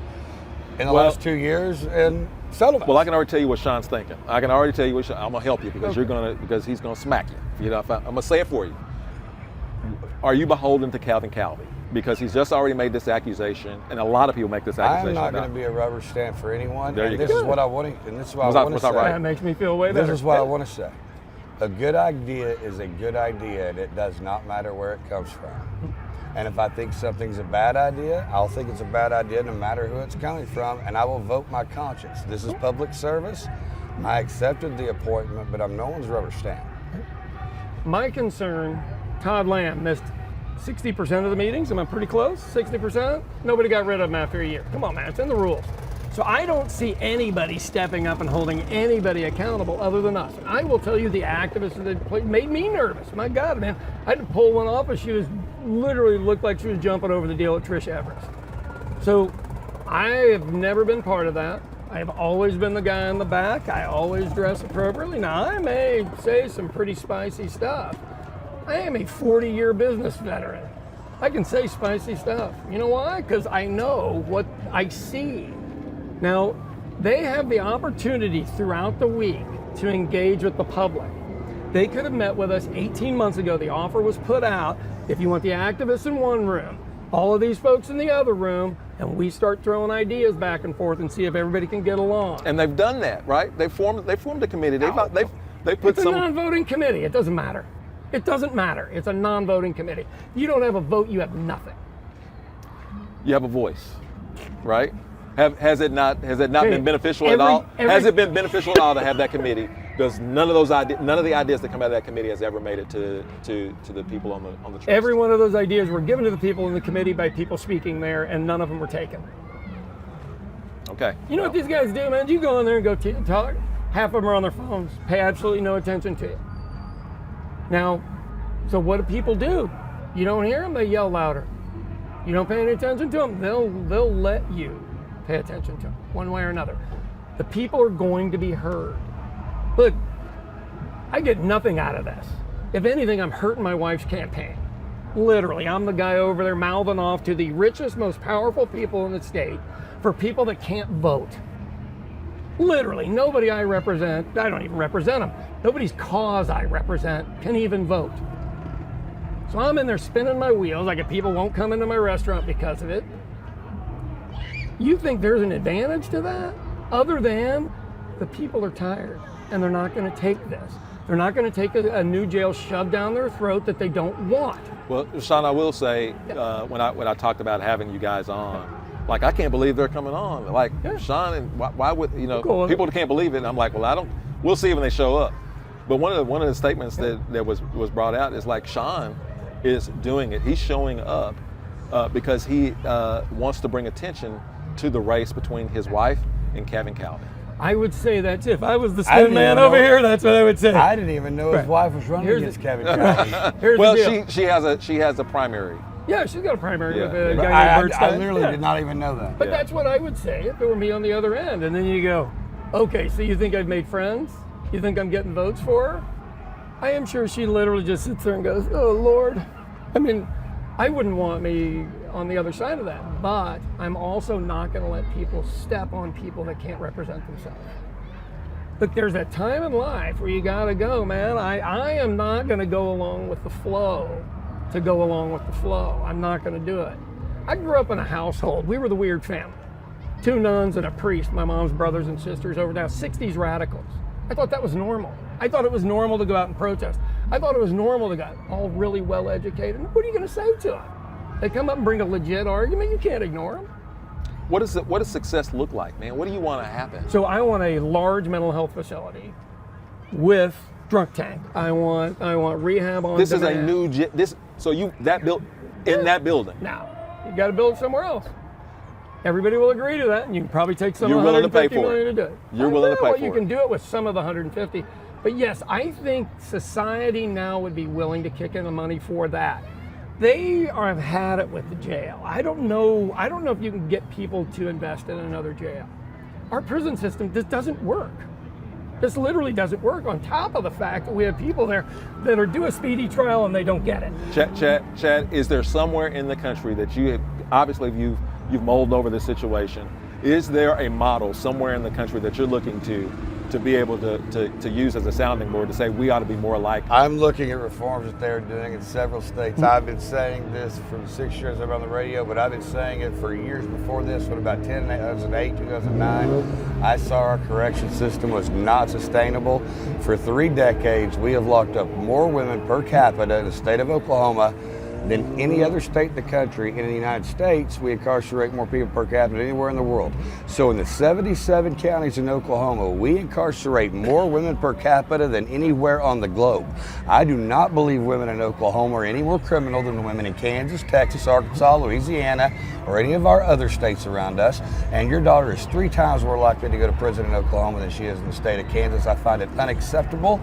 in the last 2 years in settlements. Well, I can already tell you what Sean's thinking. I can already tell you what I'm gonna help you because because he's gonna smack you. You know, I'm gonna say it for you. Are you beholden to Calvin Calvi? Because he's just already made this accusation, and a lot of people make this accusation. I'm not about going to be a rubber stamp for anyone. There you and this go. is what I want to, and this is what Was I I- want to was say. I right? That makes me feel way better. This is what I want to say. A good idea is a good idea, and it does not matter where it comes from. And if I think something's a bad idea, I'll think it's a bad idea no matter who it's coming from, and I will vote my conscience. This is public service. I accepted the appointment, but I'm no one's rubber stamp. My concern, Todd Lamb missed 60% of the meetings. Am I pretty close? 60%? Nobody got rid of him after a year. Come on, man, it's in the rules. So I don't see anybody stepping up and holding anybody accountable other than us. And I will tell you, the activists that played made me nervous. My God, man, I had to pull one off, and she was literally looked like she was jumping over the deal at Trish Everest. So I have never been part of that. I have always been the guy in the back. I always dress appropriately. Now, I may say some pretty spicy stuff. I am a 40-year business veteran. I can say spicy stuff. You know why? Because I know what I see. Now, they have the opportunity throughout the week to engage with the public. They could have met with us 18 months ago. The offer was put out. If you want the activists in one room, all of these folks in the other room, and we start throwing ideas back and forth and see if everybody can get along. And they've done that, right? They formed a committee. They put It's a some. non-voting committee. It doesn't matter. It doesn't matter. It's a non-voting committee. You don't have a vote, you have nothing. You have a voice, right? Has it not been beneficial at all? every- Has it been beneficial at all to have that committee? Because none of the ideas that come out of that committee has ever made it to the people on the trust. Every one of those ideas were given to the people in the committee by people speaking there, and none of them were taken. Okay. You know what these guys do, man? You go in there and go talk. Half of them are on their phones, pay absolutely no attention to you. Now, so what do people do? You don't hear them, they yell louder. You don't pay any attention to them, they'll let you pay attention to them, one way or another. The people are going to be heard. Look, I get nothing out of this. If anything, I'm hurting my wife's campaign. Literally, I'm the guy over there mouthing off to the richest, most powerful people in the state for people that can't vote. Literally, nobody I represent, I don't even represent them. Nobody's cause I represent can even vote. So I'm in there spinning my wheels. I get people won't come into my restaurant because of it. You think there's an advantage to that? Other than the people are tired and they're not going to take this. They're not going to take a new jail shoved down their throat that they don't want. Well, Sean, I will say, when I talked about having you guys on, like, I can't believe they're coming on. Like, Sean, and why would, Cool. people can't believe it. And I'm like, well, we'll see when they show up. But one of the statements that was brought out is like, Sean is doing it. He's showing up because he wants to bring attention to the race between his wife and Kevin Calvin. I would say that too. If I was the spin man over here, that's what I would say. I didn't even know his wife was running against Kevin Calvin. Here's the deal. she has a primary. Yeah, she's got a primary with a Yeah. guy named Bert I Stein. literally did not even know that. But that's what I would say if it were me on the other end. And then you go, okay, so you think I've made friends? You think I'm getting votes for her? I am sure she literally just sits there and goes, oh, Lord. I mean, I wouldn't want me on the other side of that. But I'm also not going to let people step on people that can't represent themselves. Look, there's that time in life where you got to go, man. I am not going to go along with the flow to go along with the flow. I'm not going to do it. I grew up in a household. We were the weird family. 2 nuns and a priest, my mom's brothers and sisters over now, 60s radicals. I thought that was normal. I thought it was normal to go out and protest. I thought it was normal to get all really well educated. What are you going to say to them? They come up and bring a legit argument. You can't ignore them. What does success look like, man? What do you want to happen? So I want a large mental health facility with drunk tank. I want rehab on This demand. is a new that building. Now, you got to build it somewhere else. Everybody will agree to that, and you can probably take some You're of the willing to pay 150 for million it. to do it. You're willing to pay for You it. can do it with some of the 150. But yes, I think society now would be willing to kick in the money for that. They have had it with the jail. I don't know if you can get people to invest in another jail. Our prison system, this doesn't work. This literally doesn't work, on top of the fact that we have people there that are due a speedy trial and they don't get it. Chad, is there somewhere in the country that you've mulled over this situation? Is there a model somewhere in the country that you're looking to be able to use as a sounding board to say we ought to be more like? I'm looking at reforms that they're doing in several states. I've been saying this for the 6 years I've been on the radio, but I've been saying it for years before this. What about 2008, 2009? I saw our correction system was not sustainable. For 3 decades, we have locked up more women per capita in the state of Oklahoma than any other state in the country. In the United States, we incarcerate more people per capita than anywhere in the world. So in the 77 counties in Oklahoma, we incarcerate more women per capita than anywhere on the globe. I do not believe women in Oklahoma are any more criminal than the women in Kansas, Texas, Arkansas, Louisiana, or any of our other states around us. And your daughter is 3 times more likely to go to prison in Oklahoma than she is in the state of Kansas. I find it unacceptable.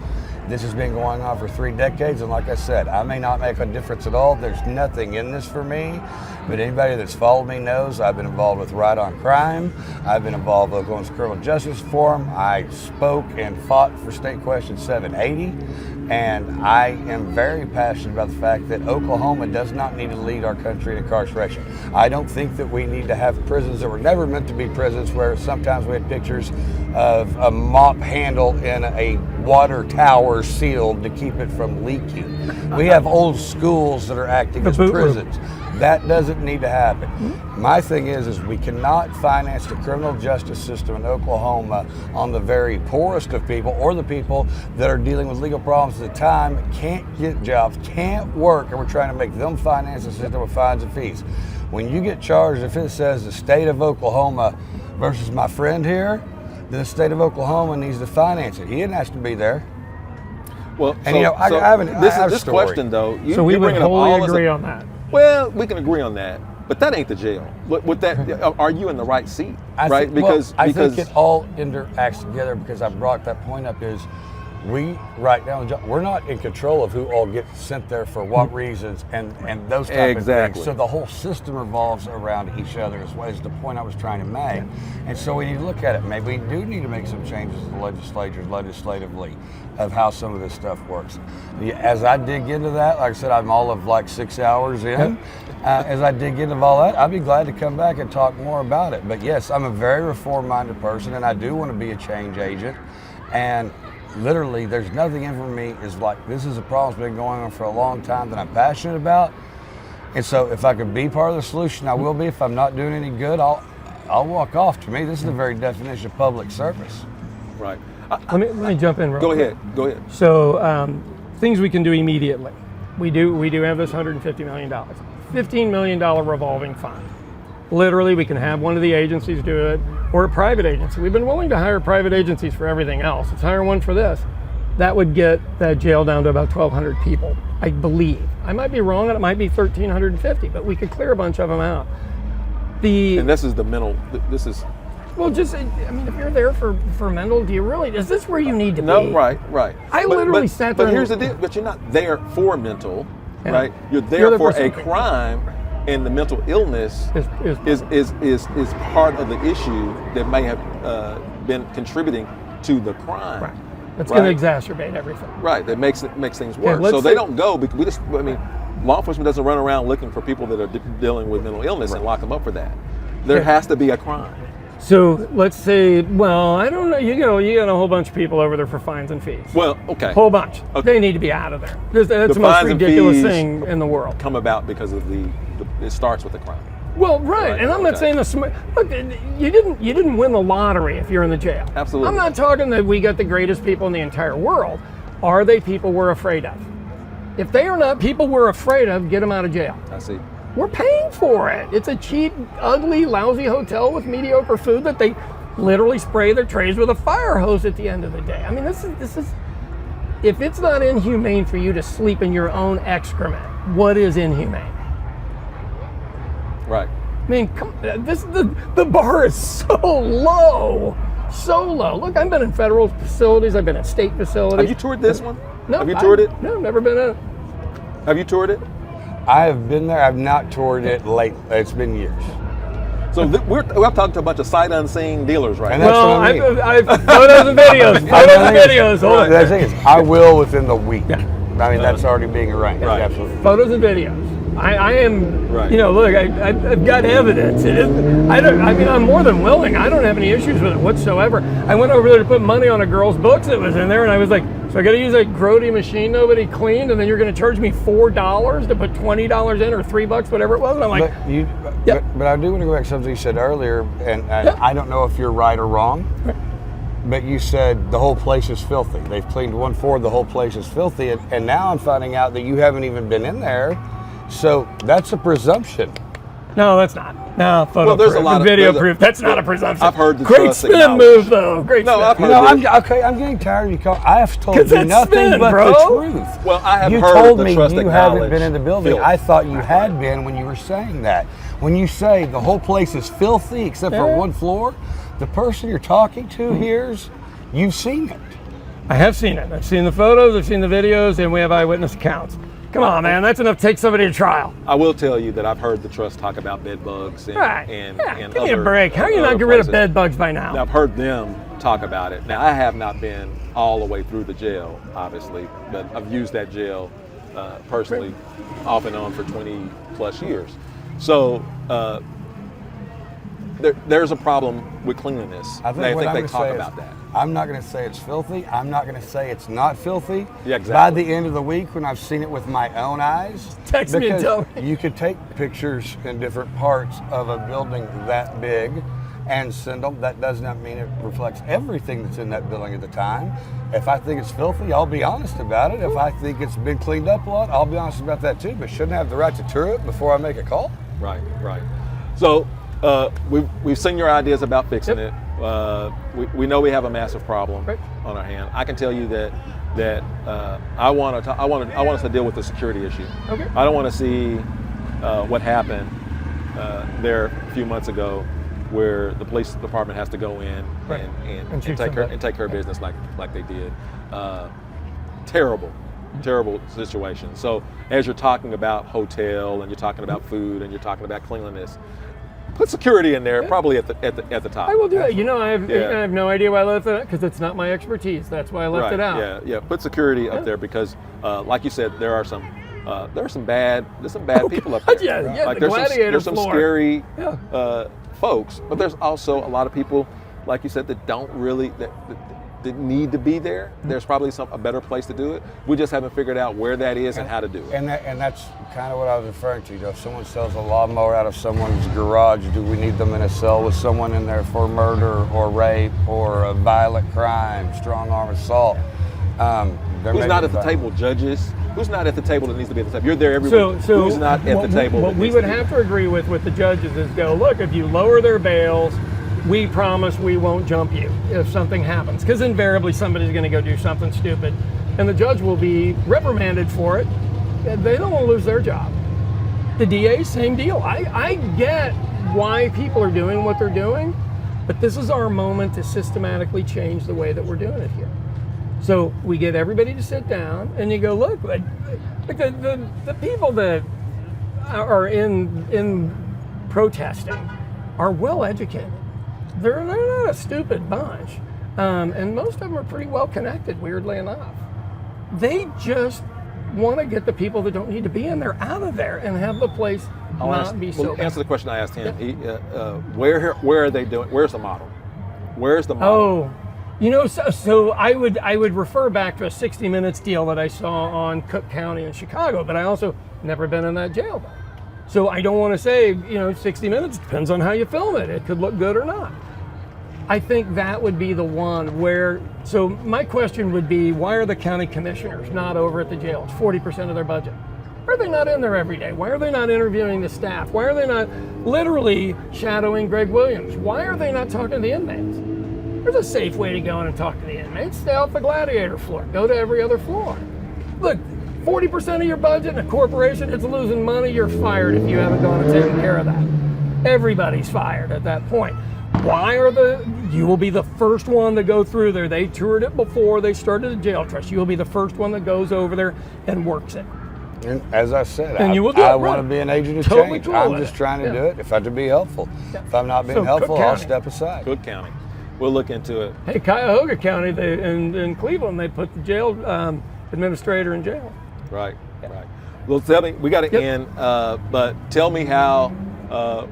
This has been going on for 3 decades, and like I said, I may not make a difference at all. There's nothing in this for me, but anybody that's followed me knows I've been involved with Right on Crime. I've been involved with Oklahoma's Criminal Justice Forum. I spoke and fought for State Question 780, and I am very passionate about the fact that Oklahoma does not need to lead our country in incarceration. I don't think that we need to have prisons that were never meant to be prisons, where sometimes we had pictures of a mop handle in a water tower sealed to keep it from leaking. We have old schools that are acting as prisons. That doesn't need to happen. My thing is we cannot finance the criminal justice system in Oklahoma on the very poorest of people, or the people that are dealing with legal problems at the time, can't get jobs, can't work, and we're trying to make them finance the system with fines and fees. When you get charged, if it says the state of Oklahoma versus my friend here, then the state of Oklahoma needs to finance it. He didn't ask to be there. Well, And I have a this story. question though, So we you're would bringing up wholly all this- agree on that. Well, we can agree on that. But that ain't the jail. With that, are you in the right seat? I Right? think, I think it all interacts together, because I brought that point up is we right now, we're not in control of who all gets sent there for what reasons and those type of things. So the whole system revolves around each other as well, is the point I was trying to make. And so we need to look at it. Maybe we do need to make some changes in the legislature legislatively of how some of this stuff works. As I dig into that, like I said, I'm all of like 6 hours in. As I dig into all that, I'd be glad to come back and talk more about it. But yes, I'm a very reform-minded person, and I do want to be a change agent. And literally, there's nothing in for me is like, this is a problem that's been going on for a long time that I'm passionate about. And so if I could be part of the solution, I will be. If I'm not doing any good, I'll walk off. To me, this is the very definition of public service. Right. Let me jump in real quick. Go ahead. So things we can do immediately. We do have this $150 million. $15 million revolving fund. Literally, we can have one of the agencies do it, or a private agency. We've been willing to hire private agencies for everything else. Let's hire one for this. That would get that jail down to about 1,200 people, I believe. I might be wrong, and it might be 1,350, but we could clear a bunch of them out. And this is the mental, this is... Well, just, I mean, if you're there for mental, do you really, is this where you need to be? No, right. I literally sat there. But here's the deal, but you're not there for mental, right? You're You're there there for for a something. crime, and the mental illness is part of the issue that may have been contributing to the crime. Right. That's going to exacerbate everything. Right, that makes things worse. let's So they say- don't go, because law enforcement doesn't run around looking for people that are dealing with mental illness and lock them up for that. There has to be a crime. So let's say, well, I don't know, you got a whole bunch of people over there for fines and fees. Well, okay. Whole bunch. Okay. They need to be out of there. That's the most fines and ridiculous fees thing in the world. Come about because of it starts with the crime. Well, right, and I'm not saying look, you didn't win the lottery if you're in the jail. Absolutely. I'm not talking that we got the greatest people in the entire world. Are they people we're afraid of? If they are not people we're afraid of, get them out of jail. I see. We're paying for it. It's a cheap, ugly, lousy hotel with mediocre food that they literally spray their trays with a fire hose at the end of the day. I mean, this is. If it's not inhumane for you to sleep in your own excrement, what is inhumane? Right. I mean, the bar is so low. Look, I've been in federal facilities. I've been in state facilities. Have you toured this one? No. Have you toured it? No, never been in it. Have you toured it? I have been there. I've not toured it late. It's been years. So we're talking to a bunch of sight unseen dealers right And now. that's Well, what I mean. I've photos and videos. Photos and videos. Hold on. The thing is, I will within the week. Yeah. I mean, that's already being arranged. Right. Absolutely. Photos and videos. I am, Right. look, I've got evidence. I'm more than willing. I don't have any issues with it whatsoever. I went over there to put money on a girl's books that was in there, and I was like, so I got to use that grody machine nobody cleaned, and then you're going to charge me $4 to put $20 in, or $3, whatever it was. And I'm like, But I do want to go back to something you said earlier, and I don't know if you're right or wrong. But you said the whole place is filthy. They've cleaned one floor, the whole place is filthy, and now I'm finding out that you haven't even been in there. So that's a presumption. no, that's not. No, photo Well, there's proof, a lot of- video there's a- proof. That's not a presumption. I've heard the great trust spin acknowledged. move, though. Great No, spin. I've heard I'm getting tired of you calling. I have told 'Cause you that's nothing spin, but bro. the truth. Well, I have you heard told the me trust you haven't acknowledged been in the building. filth. I thought you had been when you were saying that. When you say the whole place is filthy except for one floor, the person you're talking to hears you've seen it. I have seen it. I've seen the photos, I've seen the videos, and we have eyewitness accounts. Come on, man, that's enough to take somebody to trial. I will tell you that I've heard the trust talk about bed bugs and, Right. and, Yeah, and give me a other- break. How are you other not get rid of places. bed bugs by now? Now, I've heard them talk about it. Now, I have not been all the way through the jail, obviously, but I've used that jail personally off and on for 20 plus years. So there's a problem with cleanliness. I think, They I'm they gonna talk say about is, that. I'm not going to say it's filthy. I'm not going to say it's not filthy. Yeah, exactly. By the end of the week, when I've seen it with my own eyes, Text me and because tell me. you could take pictures in different parts of a building that big and send them. That does not mean it reflects everything that's in that building at the time. If I think it's filthy, I'll be honest about it. If I think it's been cleaned up a lot, I'll be honest about that too. But shouldn't I have the right to tour it before I make a call? Right. So we've seen your ideas about fixing it. We know we have a massive problem on our hand. I can tell you that I want us to deal with the security issue. Okay. I don't want to see what happened there a few months ago, where the police department has to go in Right. and take care of business like they did. Terrible situation. So as you're talking about hotel and you're talking about food and you're talking about cleanliness, put security in there, probably at the top. I will do that. You know, I have Yeah. no idea why I left it out, because it's not my expertise. That's why I left it out. Yeah. Put security up there because, like you said, there's some bad people up there. Yeah, Like the gladiator there's some floor. scary Yeah. folks, but there's also a lot of people, like you said, that don't really that need to be there. There's probably a better place to do it. We just haven't figured out where that is and how to do it. And that's kind of what I was referring to. You know, if someone sells a lawnmower out of someone's garage, do we need them in a cell with someone in there for murder or rape or a violent crime, strong arm assault? Who's not at the table? Judges. Who's not at the table that needs to be at the table? You're there every week. So who's not at the table? What we would have to agree with the judges is go, look, if you lower their bails, we promise we won't jump you if something happens, because invariably somebody's going to go do something stupid, and the judge will be reprimanded for it. They don't want to lose their job. The DA, same deal. I get why people are doing what they're doing, but this is our moment to systematically change the way that we're doing it here. So we get everybody to sit down, and you go, look, like the people that are in protesting are well educated. They're not a stupid bunch, and most of them are pretty well connected, weirdly enough. They just want to get the people that don't need to be in there out of there and have the place be so bad. Answer the question I asked him. Where are they doing? Where's the model? Where's the model? Oh, you know, so I would refer back to a 60 Minutes deal that I saw on Cook County in Chicago, but I also never been in that jail. So I don't want to say, 60 Minutes, depends on how you film it. It could look good or not. I think that would be the one where, so my question would be, why are the county commissioners not over at the jail? It's 40% of their budget. Why are they not in there every day? Why are they not interviewing the staff? Why are they not literally shadowing Greg Williams? Why are they not talking to the inmates? There's a safe way to go in and talk to the inmates. Stay off the gladiator floor. Go to every other floor. Look, 40% of your budget in a corporation that's losing money, you're fired if you haven't gone and taken care of that. Everybody's fired at that point. You will be the first one to go through there. They toured it before they started the jail trust. You will be the first one that goes over there and works it. And as I said, And I you will do it, want right. to be an agent of Totally change. cool I'm with just it. trying to do it if I have to be helpful. Yeah. If I'm not being So, helpful, Cook I'll County. step aside. Cook County. We'll look into it. Hey, Cuyahoga County in Cleveland, they put the jail administrator in jail. Right. Well, tell me, we got to end, but tell me how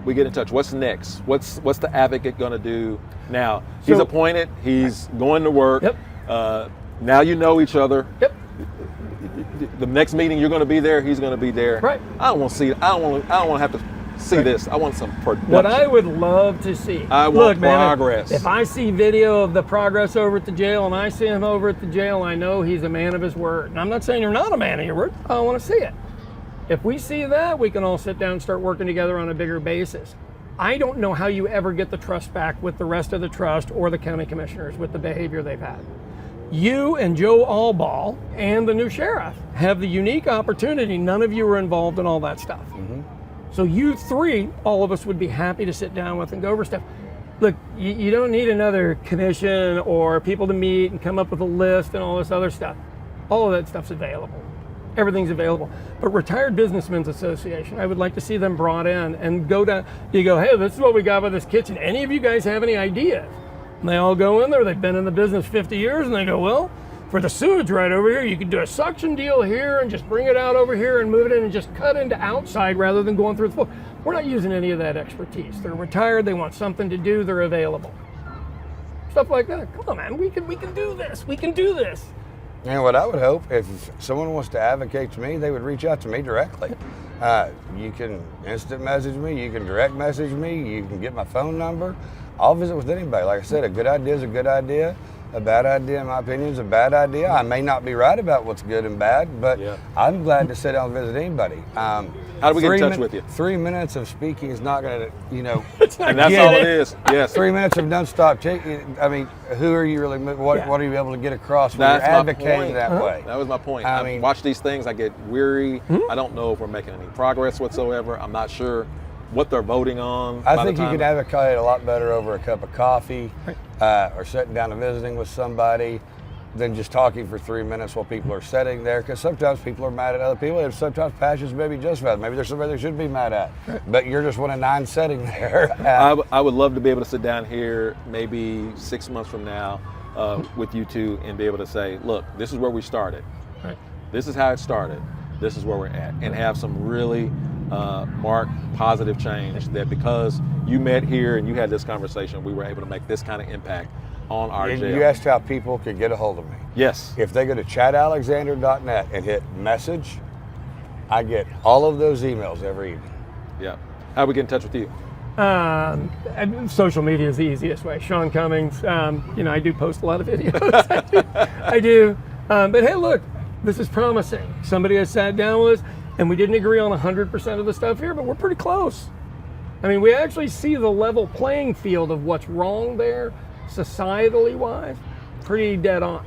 we get in touch. What's next? What's the advocate going to do now? He's appointed. He's going to work. Yep. Now you know each other. Yep. The next meeting you're going to be there. He's going to be there. Right. I don't want to see. I don't want to have to see this. I want some production. What I would love to see. I want Look, man, progress. if I see video of the progress over at the jail and I see him over at the jail, I know he's a man of his word. And I'm not saying you're not a man of your word. I want to see it. If we see that, we can all sit down and start working together on a bigger basis. I don't know how you ever get the trust back with the rest of the trust or the county commissioners with the behavior they've had. You and Joe Allball and the new sheriff have the unique opportunity. None of you were involved in all that stuff. Mm-hmm. So you three, all of us would be happy to sit down with and go over stuff. Look, you don't need another commission or people to meet and come up with a list and all this other stuff. All of that stuff's available. Everything's available. But Retired Businessmen's Association, I would like to see them brought in and go down. You go, hey, this is what we got with this kitchen. Any of you guys have any ideas? And they all go in there. They've been in the business 50 years, and they go, well, for the sewage right over here, you can do a suction deal here and just bring it out over here and move it in and just cut into outside rather than going through the floor. We're not using any of that expertise. They're retired. They want something to do. They're available. Stuff like that. Come on, man. We can do this. We can do this. And what I would hope, if someone wants to advocate to me, they would reach out to me directly. You can instant message me, you can direct message me, you can get my phone number. I'll visit with anybody. Like I said, a good idea is a good idea. A bad idea, in my opinion, is a bad idea. I may not be right about what's good and bad, but I'm glad to sit down and visit anybody. How do we get in touch with you? 3 minutes of speaking is not going to, And that's all it is. Yes. 3 minutes of nonstop checking. I mean, who are you really? What are you able to get across when you're That's my advocating point. that way? That was my point. I I watch these things. I get weary. I don't know if we're making any progress whatsoever. I'm not sure. what they're voting on? I think you could advocate a lot better over a cup of coffee, or sitting down and visiting with somebody, than just talking for 3 minutes while people are sitting there. Because sometimes people are mad at other people, and sometimes passions may be justified. Maybe there's somebody they should be mad at, but you're just one of 9 sitting there. I would love to be able to sit down here maybe 6 months from now with you two and be able to say, look, this is where we started. Right. This is how it started. This is where we're at, and have some really marked positive change, that because you met here and you had this conversation, we were able to make this kind of impact on our And jail. you asked how people could get a hold of me. Yes. If they go to chadalexander.net and hit message, I get all of those emails every evening. Yeah. How do we get in touch with you? And social media is the easiest way. Sean Cummings. I do post a lot of videos. I do. But hey, look, this is promising. Somebody has sat down with us, and we didn't agree on 100% of the stuff here, but we're pretty close. I mean, we actually see the level playing field of what's wrong there, societally wise, pretty dead on.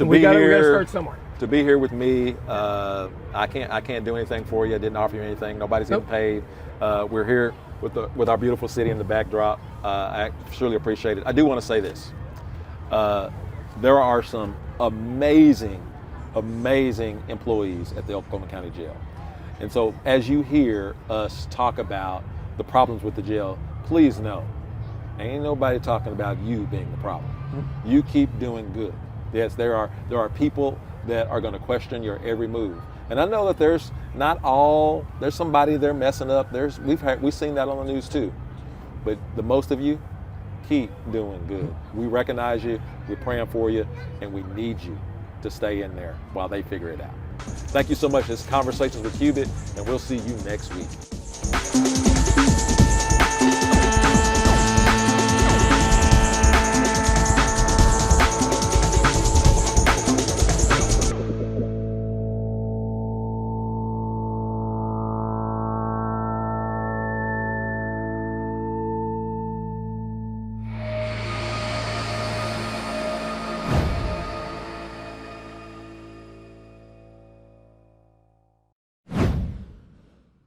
We got to start somewhere. To be here with me, I can't do anything for you. I didn't offer you anything. Nobody's getting paid. We're here with our beautiful city in the backdrop. I surely appreciate it. I do want to say this. There are some amazing employees at the Oklahoma County Jail. And so as you hear us talk about the problems with the jail, please know, ain't nobody talking about you being the problem. You keep doing good. Yes, there are people that are going to question your every move. And I know that there's somebody there messing up. We've seen that on the news too. But the most of you, keep doing good. We recognize you, we're praying for you, and we need you to stay in there while they figure it out. Thank you so much. This is Conversations with Cubit, and we'll see you next week.